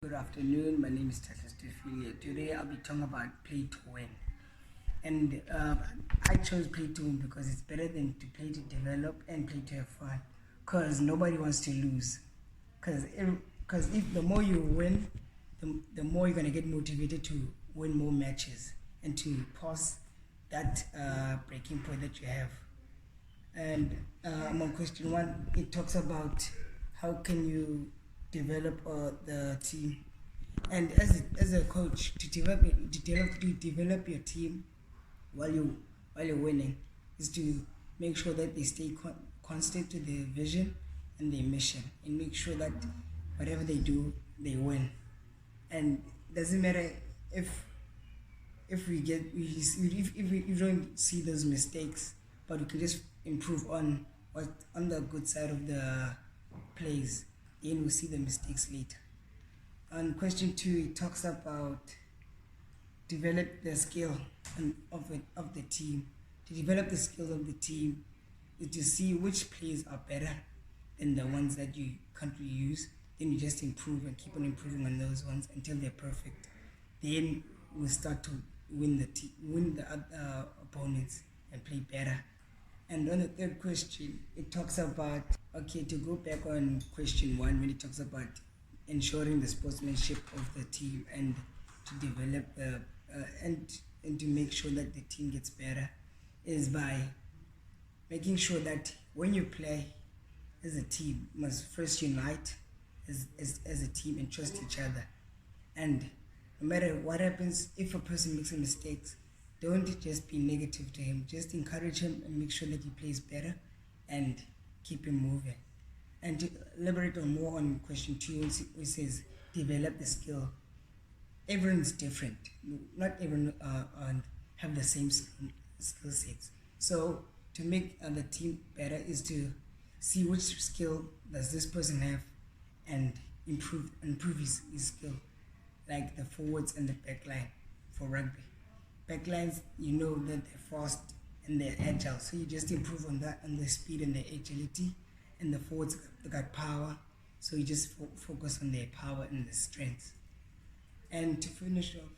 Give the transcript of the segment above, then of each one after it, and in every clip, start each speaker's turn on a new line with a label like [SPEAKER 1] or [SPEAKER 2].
[SPEAKER 1] Good afternoon. My name is CTIS Task. Today I'll be talking about play to win. And I chose play to win because it's better than to play to develop and play to have fun. Because nobody wants to lose. Because if the more you win, the more you're going to get motivated to win more matches and to pass that breaking point that you have. And I'm on question one. It talks about how can you develop the team, and as a coach, to develop your team while you're winning is to make sure that they stay constant to their vision and their mission, and make sure that whatever they do, they win. And it doesn't matter if we don't see those mistakes, but we can just improve on the good side of the plays. Then we'll see the mistakes later. On question two, it talks about develop the skill of the team. To develop the skills of the team is to see which plays are better than the ones that you currently use. Then you just improve and keep on improving on those ones until they're perfect. Then we'll start to win the opponents and play better. And on the third question, it talks about, okay, to go back on question one, when it talks about ensuring the sportsmanship of the team and to develop and to make sure that the team gets better, is by making sure that when you play as a team, you must first unite as a team and trust each other. And no matter what happens, if a person makes a mistake, don't just be negative to him. Just encourage him and make sure that he plays better and keep him moving. And to elaborate on more on question two, it says develop the skill. Everyone's different. Not everyone have the same skill sets. So to make the team better is to see which skill does this person have and improve his skill, like the forwards and the back line for rugby. Backlines, you know that they're fast and they're agile, so you just improve on that, and the speed and the agility. And the forwards, they got power, so you just focus on their power and the strength. And to finish off,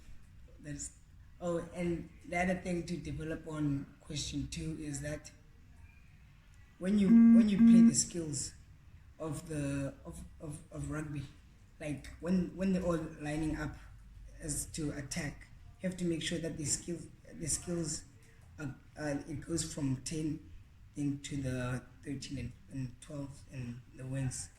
[SPEAKER 1] and the other thing to develop on question two is that when you play the skills of rugby, like when they're all lining up as to attack, you have to make sure that the skills it goes from 10 into the 13 and 12 and the wins.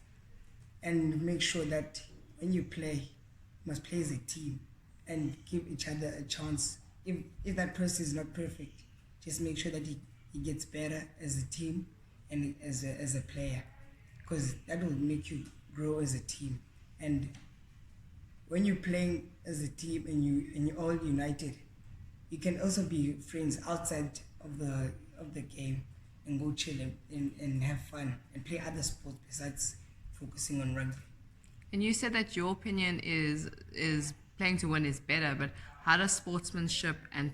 [SPEAKER 1] And make sure that when you play, you must play as a team and give each other a chance. If that person is not perfect, just make sure that he gets better as a team and as a player, because that will make you grow as a team. And when you're playing as a team and you're all united, you can also be friends outside of the game and go chill and have fun and play other sports besides focusing on rugby.
[SPEAKER 2] And you said that your opinion is playing to win is better, but how does sportsmanship and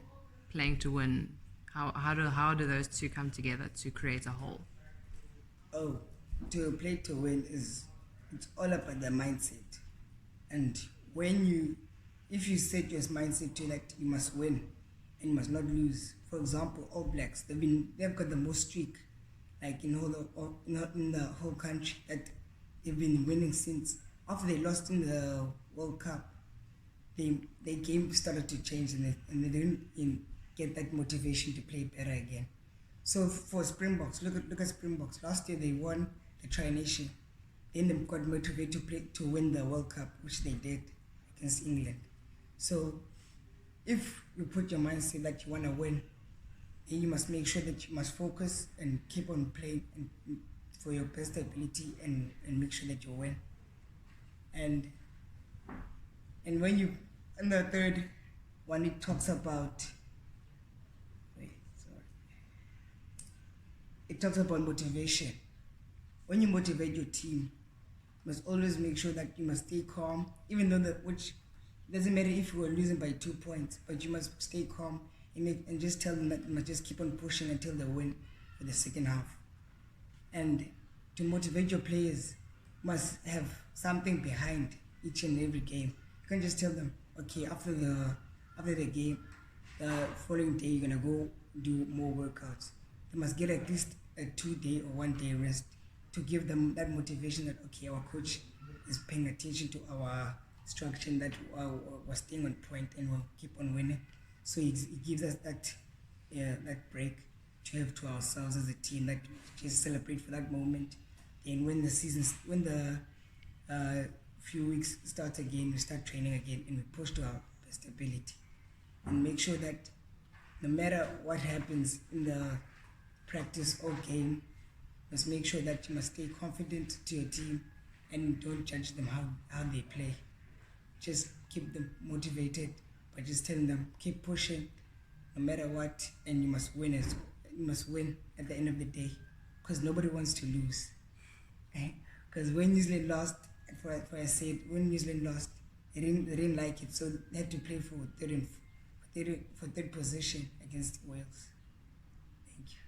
[SPEAKER 2] playing to win, how do those two come together to create a whole?
[SPEAKER 1] Oh, to play to win it's all about the mindset. And if you set your mindset to that you must win and you must not lose. For example, All Blacks, they've got the most streak, like in the whole country, that they've been winning since after they lost in the World Cup. Their game started to change, and they didn't get that motivation to play better again. So for Springboks, look at Springboks. Last year they won the Tri Nation. Then they got motivated to win the World Cup, which they did against England. So if you put your mindset that you want to win, then you must make sure that you must focus and keep on playing for your best ability and make sure that you win. And the third one, it talks about motivation. When you motivate your team, you must always make sure that you must stay calm, even though which doesn't matter if you are losing by 2 points, but you must stay calm and just tell them that you must just keep on pushing until they win for the second half. And to motivate your players, you must have something behind each and every game. You can't just tell them, okay, after the game, the following day you're gonna go do more workouts. They must get at least a 2 day or 1 day rest to give them that motivation that okay, our coach is paying attention to our structure and that we're staying on point and we'll keep on winning. So it gives us that break to have to ourselves as a team, that just celebrate for that moment. Then when the few weeks start again, we start training again and we push to our best ability and make sure that no matter what happens in the practice or game, must make sure that you must stay confident to your team and don't judge them how they play. Just keep them motivated by just telling them keep pushing no matter what, and you must win at the end of the day, because nobody wants to lose. Because when New Zealand lost, for I said when New Zealand lost, they didn't like it, so they had to play for third position against Wales. Thank you.